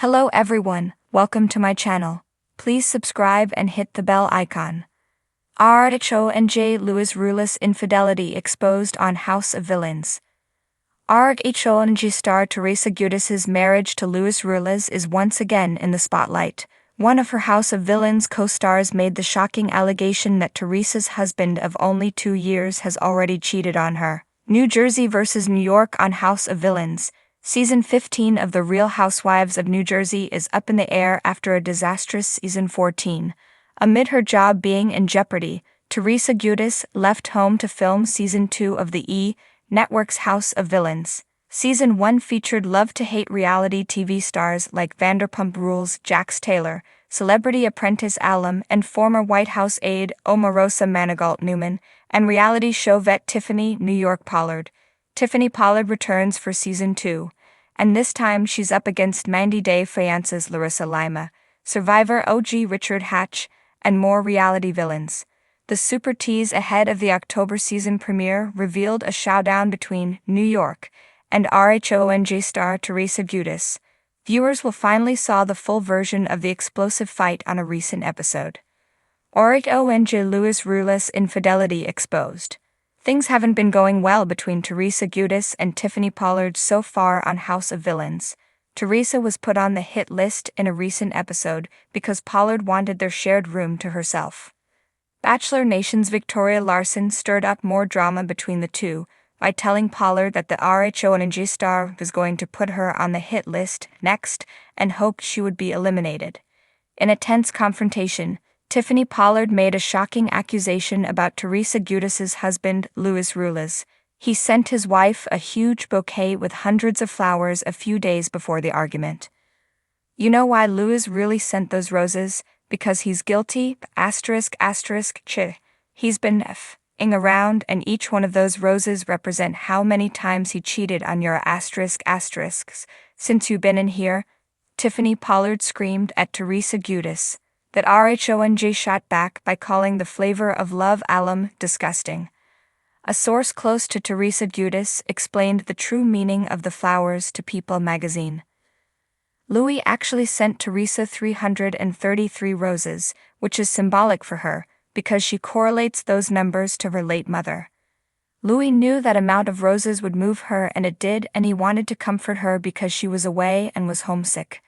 Hello everyone, welcome to my channel. Please subscribe and hit the bell icon. Ruelas infidelity exposed on House of Villains. Star Teresa Giudice's marriage to Luis Ruelas is once again in the spotlight. One of her House of Villains co-stars made the shocking allegation that Teresa's husband of only 2 years has already cheated on her. New Jersey vs. New York on House of Villains. Season 15 of The Real Housewives of New Jersey is up in the air after a disastrous Season 14. Amid her job being in jeopardy, Teresa Giudice left home to film Season 2 of the E! Network's House of Villains. Season 1 featured love-to-hate reality TV stars like Vanderpump Rules' Jax Taylor, Celebrity Apprentice alum and former White House aide Omarosa Manigault-Newman, and reality show vet Tiffany New York Pollard. Tiffany Pollard returns for Season 2, and this time she's up against 90 Day Fiancé's Larissa Lima, Survivor OG Richard Hatch, and more reality villains. The super tease ahead of the October season premiere revealed a showdown between New York and RHONJ star Teresa Giudice. Viewers will finally saw the full version of the explosive fight on a recent episode. RHONJ Luis Ruelas infidelity exposed. Things haven't been going well between Teresa Giudice and Tiffany Pollard so far on House of Villains. Teresa was put on the hit list in a recent episode because Pollard wanted their shared room to herself. Bachelor Nation's Victoria Larson stirred up more drama between the two by telling Pollard that the RHONJ star was going to put her on the hit list next and hoped she would be eliminated. In a tense confrontation, Tiffany Pollard made a shocking accusation about Teresa Giudice's husband, Luis Ruelas. He sent his wife a huge bouquet with hundreds of flowers a few days before the argument. You know why Luis really sent those roses? Because he's guilty, He's been f***ing around, and each one of those roses represent how many times he cheated on your since you've been in here. Tiffany Pollard screamed at Teresa Giudice. That RHONJ shot back by calling the flavor of love alum disgusting. A source close to Teresa Giudice explained the true meaning of the flowers to People magazine. Louis actually sent Teresa 333 roses, which is symbolic for her, because she correlates those numbers to her late mother. Louis knew that amount of roses would move her, and it did, and he wanted to comfort her because she was away and was homesick.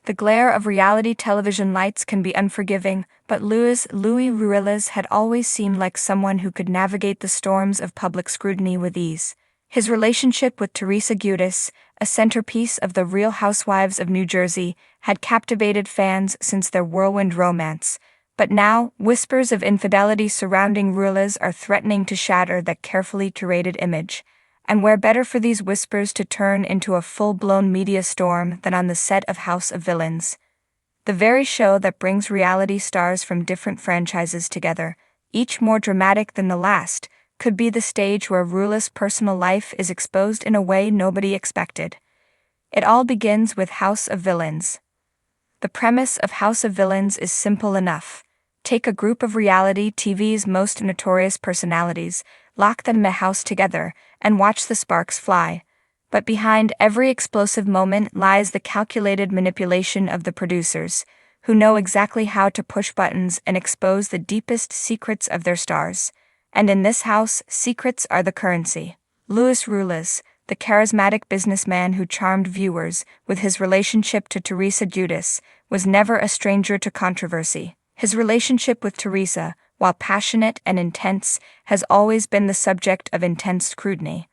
The glare of reality television lights can be unforgiving, but Luis Ruelas had always seemed like someone who could navigate the storms of public scrutiny with ease. His relationship with Teresa Giudice, a centerpiece of The Real Housewives of New Jersey, had captivated fans since their whirlwind romance. But now, whispers of infidelity surrounding Ruelas are threatening to shatter that carefully curated image. And where better for these whispers to turn into a full-blown media storm than on the set of House of Villains. The very show that brings reality stars from different franchises together, each more dramatic than the last, could be the stage where Ruelas' personal life is exposed in a way nobody expected. It all begins with House of Villains. The premise of House of Villains is simple enough. Take a group of reality TV's most notorious personalities, lock them in a house together, and watch the sparks fly. But behind every explosive moment lies the calculated manipulation of the producers, who know exactly how to push buttons and expose the deepest secrets of their stars. And in this house, secrets are the currency. Luis Ruelas, the charismatic businessman who charmed viewers with his relationship to Teresa Giudice, was never a stranger to controversy. His relationship with Teresa, while passionate and intense, has always been the subject of intense scrutiny.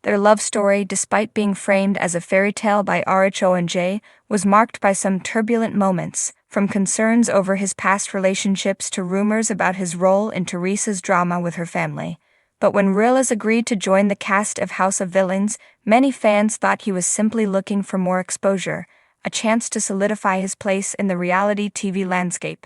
Their love story, despite being framed as a fairy tale by RHONJ, was marked by some turbulent moments, from concerns over his past relationships to rumors about his role in Teresa's drama with her family. But when Ruelas agreed to join the cast of House of Villains, many fans thought he was simply looking for more exposure, a chance to solidify his place in the reality TV landscape.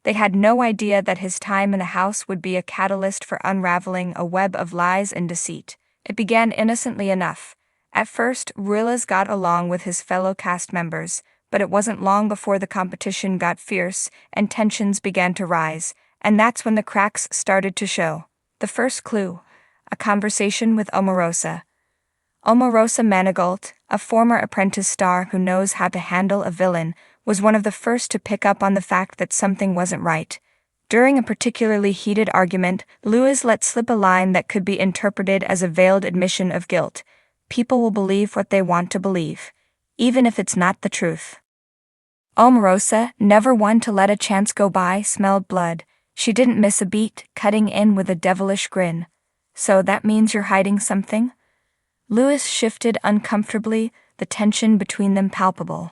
They had no idea that his time in the house would be a catalyst for unraveling a web of lies and deceit. It began innocently enough. At first, Ruelas got along with his fellow cast members, but it wasn't long before the competition got fierce and tensions began to rise, and that's when the cracks started to show. The first clue: a conversation with Omarosa Manigault, a former Apprentice star who knows how to handle a villain, was one of the first to pick up on the fact that something wasn't right. During a particularly heated argument, Ruelas let slip a line that could be interpreted as a veiled admission of guilt. People will believe what they want to believe, even if it's not the truth. Omarosa, never one to let a chance go by, smelled blood. She didn't miss a beat, cutting in with a devilish grin. So that means you're hiding something? Ruelas shifted uncomfortably, the tension between them palpable.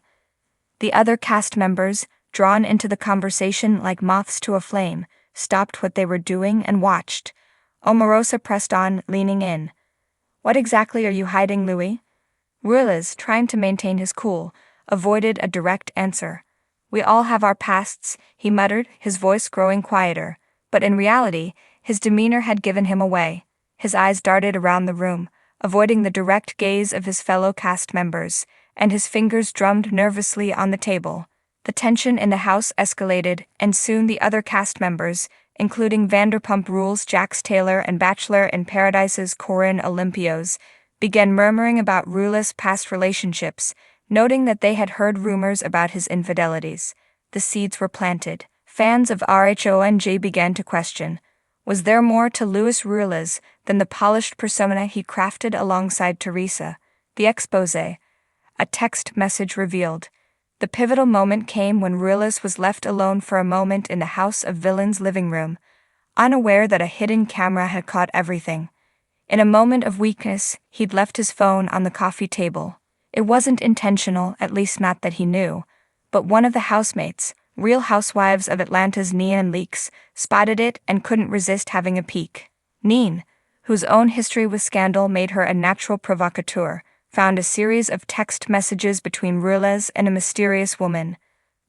The other cast members, drawn into the conversation like moths to a flame, stopped what they were doing and watched. Omarosa pressed on, leaning in. What exactly are you hiding, Louis? Ruelas, trying to maintain his cool, avoided a direct answer. We all have our pasts, he muttered, his voice growing quieter. But in reality, his demeanor had given him away. His eyes darted around the room, avoiding the direct gaze of his fellow cast members, and his fingers drummed nervously on the table. The tension in the house escalated, and soon the other cast members, including Vanderpump Rules' Jax Taylor and Bachelor in Paradise's Corinne Olympios, began murmuring about Ruelas' past relationships, noting that they had heard rumors about his infidelities. The seeds were planted. Fans of RHONJ began to question, was there more to Luis Ruelas than the polished persona he crafted alongside Teresa? The expose. A text message revealed. The pivotal moment came when Ruelas was left alone for a moment in the House of Villains' living room, unaware that a hidden camera had caught everything. In a moment of weakness, he'd left his phone on the coffee table. It wasn't intentional, at least not that he knew, but one of the housemates, Real Housewives of Atlanta's Nean Leaks, spotted it and couldn't resist having a peek. Nean, whose own history with scandal made her a natural provocateur, found a series of text messages between Ruelas and a mysterious woman.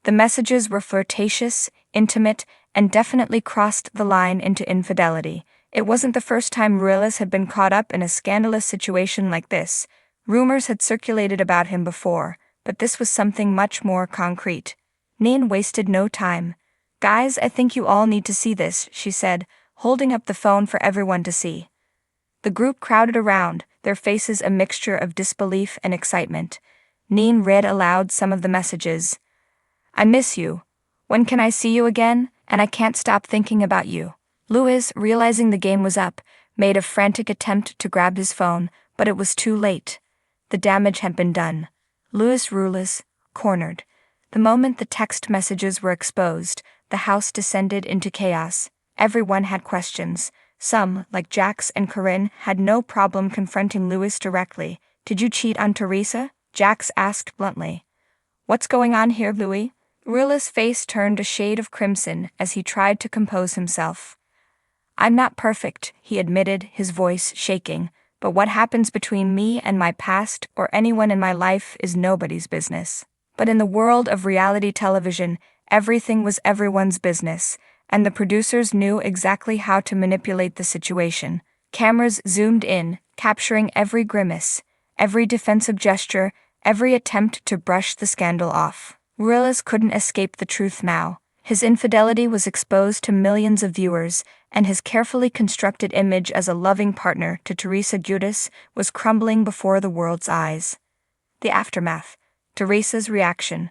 The messages were flirtatious, intimate, and definitely crossed the line into infidelity. It wasn't the first time Ruelas had been caught up in a scandalous situation like this. Rumors had circulated about him before, but this was something much more concrete. Nean wasted no time. Guys, I think you all need to see this, she said, holding up the phone for everyone to see. The group crowded around, their faces a mixture of disbelief and excitement. Nean read aloud some of the messages. I miss you. When can I see you again? And I can't stop thinking about you. Luis, realizing the game was up, made a frantic attempt to grab his phone, but it was too late. The damage had been done. Luis Ruelas, cornered. The moment the text messages were exposed, the house descended into chaos. Everyone had questions. Some, like Jax and Corinne, had no problem confronting Luis directly. Did you cheat on Teresa? Jax asked bluntly. What's going on here, Louis? Ruelas' face turned a shade of crimson as he tried to compose himself. I'm not perfect, he admitted, his voice shaking, but what happens between me and my past or anyone in my life is nobody's business. But in the world of reality television, everything was everyone's business, and the producers knew exactly how to manipulate the situation. Cameras zoomed in, capturing every grimace, every defensive gesture, every attempt to brush the scandal off. Ruelas couldn't escape the truth now. His infidelity was exposed to millions of viewers, and his carefully constructed image as a loving partner to Teresa Giudice was crumbling before the world's eyes. The aftermath. Teresa's reaction.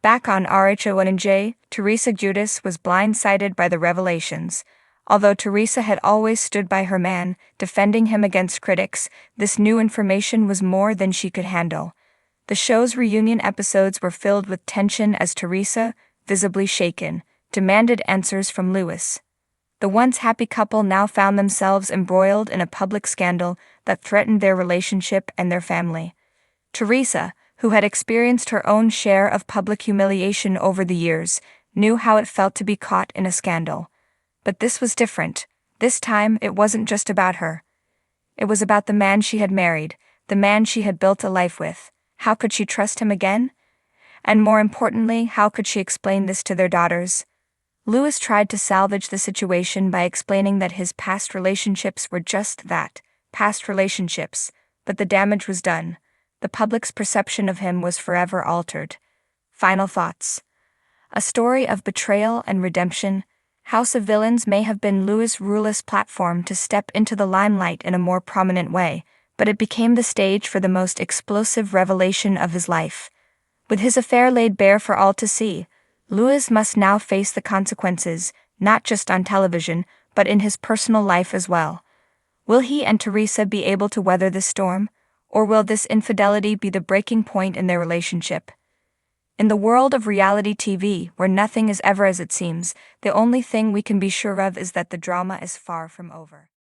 Back on RHONJ, Teresa Giudice was blindsided by the revelations. Although Teresa had always stood by her man, defending him against critics, this new information was more than she could handle. The show's reunion episodes were filled with tension as Teresa, visibly shaken, demanded answers from Luis. The once happy couple now found themselves embroiled in a public scandal that threatened their relationship and their family. Teresa, who had experienced her own share of public humiliation over the years, knew how it felt to be caught in a scandal. But this was different. This time, it wasn't just about her. It was about the man she had married, the man she had built a life with. How could she trust him again? And more importantly, how could she explain this to their daughters? Luis tried to salvage the situation by explaining that his past relationships were just that, past relationships, but the damage was done. The public's perception of him was forever altered. Final thoughts. A story of betrayal and redemption, House of Villains may have been Luis Ruelas' platform to step into the limelight in a more prominent way, but it became the stage for the most explosive revelation of his life. With his affair laid bare for all to see, Ruelas must now face the consequences, not just on television, but in his personal life as well. Will he and Teresa be able to weather this storm, or will this infidelity be the breaking point in their relationship? In the world of reality TV, where nothing is ever as it seems, the only thing we can be sure of is that the drama is far from over.